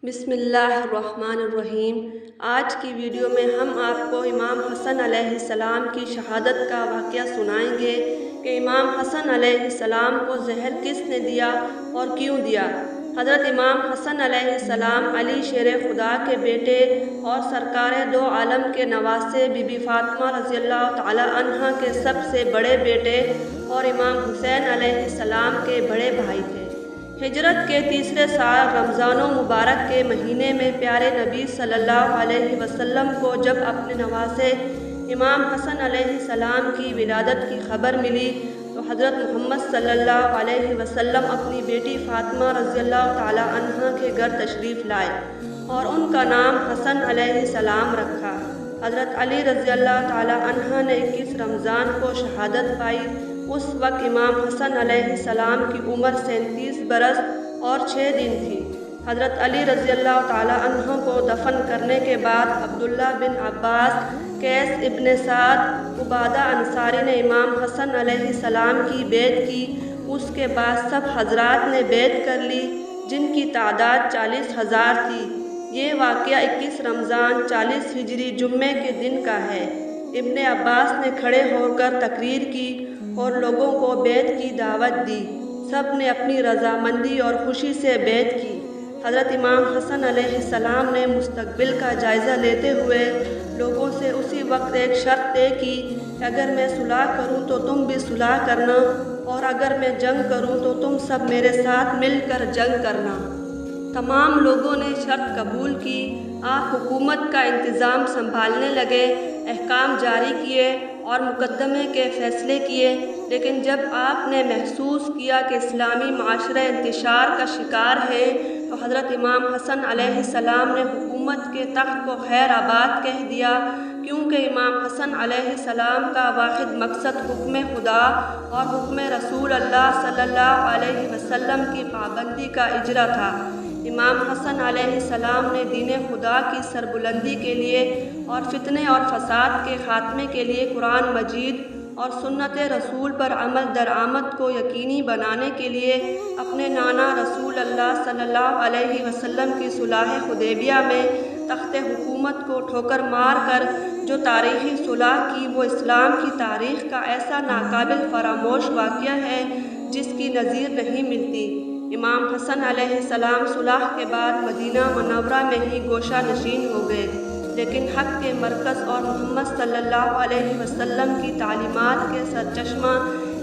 بسم اللہ الرحمن الرحیم۔ آج کی ویڈیو میں ہم آپ کو امام حسن علیہ السلام کی شہادت کا واقعہ سنائیں گے کہ امام حسن علیہ السلام کو زہر کس نے دیا اور کیوں دیا۔ حضرت امام حسن علیہ السلام علی شیر خدا کے بیٹے اور سرکار دو عالم کے نواسے بی بی فاطمہ رضی اللہ تعالی عنہ کے سب سے بڑے بیٹے اور امام حسین علیہ السلام کے بڑے بھائی تھے۔ ہجرت کے تیسرے سال رمضان مبارک کے مہینے میں پیارے نبی صلی اللہ علیہ وسلم کو جب اپنے نواسے امام حسن علیہ السلام کی ولادت کی خبر ملی تو حضرت محمد صلی اللہ علیہ وسلم اپنی بیٹی فاطمہ رضی اللہ تعالی عنہ کے گھر تشریف لائے اور ان کا نام حسن علیہ السلام رکھا۔ حضرت علی رضی اللہ تعالی عنہ نے 21 رمضان کو شہادت پائی۔ اس وقت امام حسن علیہ السلام کی عمر 37 برس اور 6 دن تھی۔ حضرت علی رضی اللہ تعالی عنہ کو دفن کرنے کے بعد عبداللہ بن عباس، قیس ابن سعد، عبادہ انصاری نے امام حسن علیہ السلام کی بیعت کی۔ اس کے بعد سب حضرات نے بیعت کر لی جن کی تعداد 40,000 تھی۔ یہ واقعہ 21 رمضان 40 ہجری جمعے کے دن کا ہے۔ ابن عباس نے کھڑے ہو کر تقریر کی اور لوگوں کو بیعت کی دعوت دی۔ سب نے اپنی رضامندی اور خوشی سے بیعت کی۔ حضرت امام حسن علیہ السلام نے مستقبل کا جائزہ لیتے ہوئے لوگوں سے اسی وقت ایک شرط طے کی کہ اگر میں صلح کروں تو تم بھی صلح کرنا اور اگر میں جنگ کروں تو تم سب میرے ساتھ مل کر جنگ کرنا۔ تمام لوگوں نے شرط قبول کی۔ آپ حکومت کا انتظام سنبھالنے لگے، احکام جاری کیے اور مقدمے کے فیصلے کیے، لیکن جب آپ نے محسوس کیا کہ اسلامی معاشرہ انتشار کا شکار ہے تو حضرت امام حسن علیہ السلام نے حکومت کے تخت کو خیر آباد کہہ دیا، کیونکہ امام حسن علیہ السلام کا واحد مقصد حکم خدا اور حکم رسول اللہ صلی اللہ علیہ وسلم کی پابندی کا اجرا تھا۔ امام حسن علیہ السلام نے دین خدا کی سربلندی کے لیے اور فتنے اور فساد کے خاتمے کے لیے قرآن مجید اور سنت رسول پر عمل درآمد کو یقینی بنانے کے لیے اپنے نانا رسول اللہ صلی اللہ علیہ وسلم کی صلح حدیبیہ میں تخت حکومت کو ٹھوکر مار کر جو تاریخی صلح کی، وہ اسلام کی تاریخ کا ایسا ناقابل فراموش واقعہ ہے جس کی نظیر نہیں ملتی۔ امام حسن علیہ السلام صلح کے بعد مدینہ منورہ میں ہی گوشہ نشین ہو گئے، لیکن حق کے مرکز اور محمد صلی اللہ علیہ وسلم کی تعلیمات کے سرچشمہ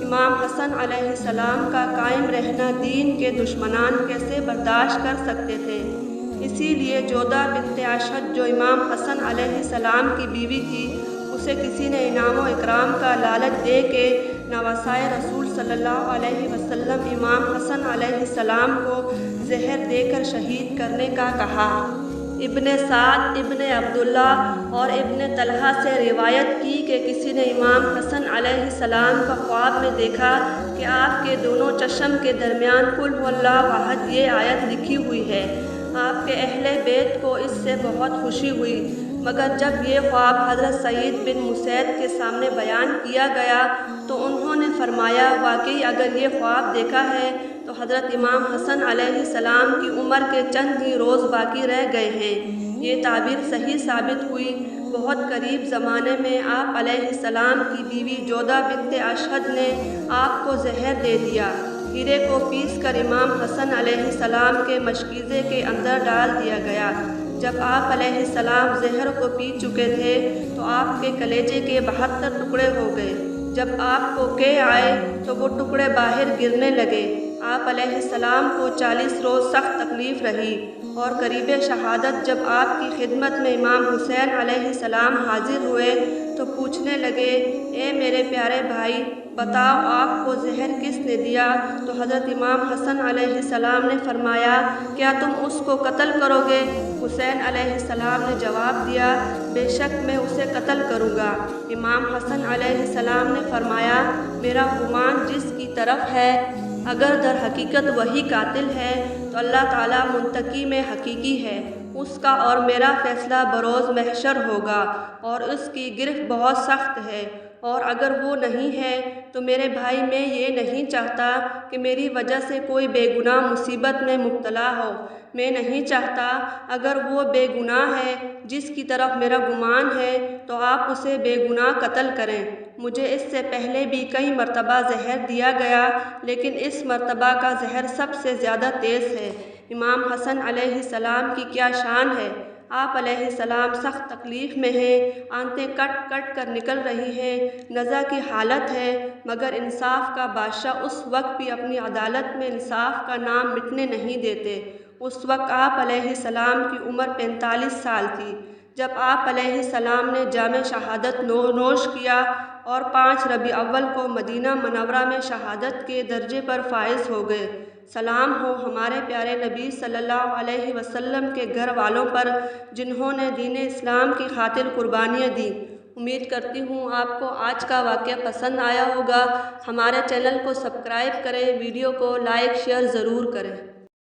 امام حسن علیہ السلام کا قائم رہنا دین کے دشمنان کیسے برداشت کر سکتے تھے۔ اسی لیے جودہ بنت اشہد جو امام حسن علیہ السلام کی بیوی تھی، اسے کسی نے انعام و اکرام کا لالچ دے کے نواسائے رسول صلی اللہ علیہ وسلم امام حسن علیہ السلام کو زہر دے کر شہید کرنے کا کہا۔ ابن سعد، ابن عبداللہ اور ابن طلحہ سے روایت کی کہ کسی نے امام حسن علیہ السلام کا خواب میں دیکھا کہ آپ کے دونوں چشم کے درمیان قل هو اللہ احد یہ آیت لکھی ہوئی ہے۔ آپ کے اہل بیت کو اس سے بہت خوشی ہوئی، مگر جب یہ خواب حضرت سعید بن مسیب کے سامنے بیان کیا گیا تو انہوں نے فرمایا واقعی اگر یہ خواب دیکھا ہے تو حضرت امام حسن علیہ السلام کی عمر کے چند ہی روز باقی رہ گئے ہیں۔ یہ تعبیر صحیح ثابت ہوئی۔ بہت قریب زمانے میں آپ علیہ السلام کی بیوی جودہ بنت اشہد نے آپ کو زہر دے دیا۔ ہیرے کو پیس کر امام حسن علیہ السلام کے مشکیزے کے اندر ڈال دیا گیا۔ جب آپ علیہ السلام زہر کو پی چکے تھے تو آپ کے کلیجے کے 72 ٹکڑے ہو گئے۔ جب آپ کو قے آئے تو وہ ٹکڑے باہر گرنے لگے۔ آپ علیہ السلام کو 40 روز سخت تکلیف رہی اور قریب شہادت جب آپ کی خدمت میں امام حسین علیہ السلام حاضر ہوئے تو پوچھنے لگے، اے میرے پیارے بھائی، بتاؤ آپ کو زہر کس نے دیا؟ تو حضرت امام حسن علیہ السلام نے فرمایا، کیا تم اس کو قتل کرو گے؟ حسین علیہ السلام نے جواب دیا، بے شک میں اسے قتل کروں گا۔ امام حسن علیہ السلام نے فرمایا، میرا گمان جس کی طرف ہے اگر در حقیقت وہی قاتل ہے تو اللہ تعالیٰ منتقم حقیقی ہے، اس کا اور میرا فیصلہ بروز محشر ہوگا اور اس کی گرفت بہت سخت ہے اور اگر وہ نہیں ہے تو میرے بھائی میں یہ نہیں چاہتا کہ میری وجہ سے کوئی بے گناہ مصیبت میں مبتلا ہو۔ میں نہیں چاہتا اگر وہ بے گناہ ہے جس کی طرف میرا گمان ہے تو آپ اسے بے گناہ قتل کریں۔ مجھے اس سے پہلے بھی کئی مرتبہ زہر دیا گیا لیکن اس مرتبہ کا زہر سب سے زیادہ تیز ہے۔ امام حسن علیہ السلام کی کیا شان ہے! آپ علیہ السلام سخت تکلیف میں ہیں، آنتیں کٹ کٹ کر نکل رہی ہیں، نزع کی حالت ہے، مگر انصاف کا بادشاہ اس وقت بھی اپنی عدالت میں انصاف کا نام مٹنے نہیں دیتے۔ اس وقت آپ علیہ السلام کی عمر 45 سال تھی جب آپ علیہ السلام نے جام شہادت نوش کیا اور 5 ربیع الاول کو مدینہ منورہ میں شہادت کے درجے پر فائز ہو گئے۔ سلام ہو ہمارے پیارے نبی صلی اللہ علیہ وسلم کے گھر والوں پر جنہوں نے دین اسلام کی خاطر قربانیاں دیں۔ امید کرتی ہوں آپ کو آج کا واقعہ پسند آیا ہوگا۔ ہمارے چینل کو سبسکرائب کریں، ویڈیو کو لائک شیئر ضرور کریں۔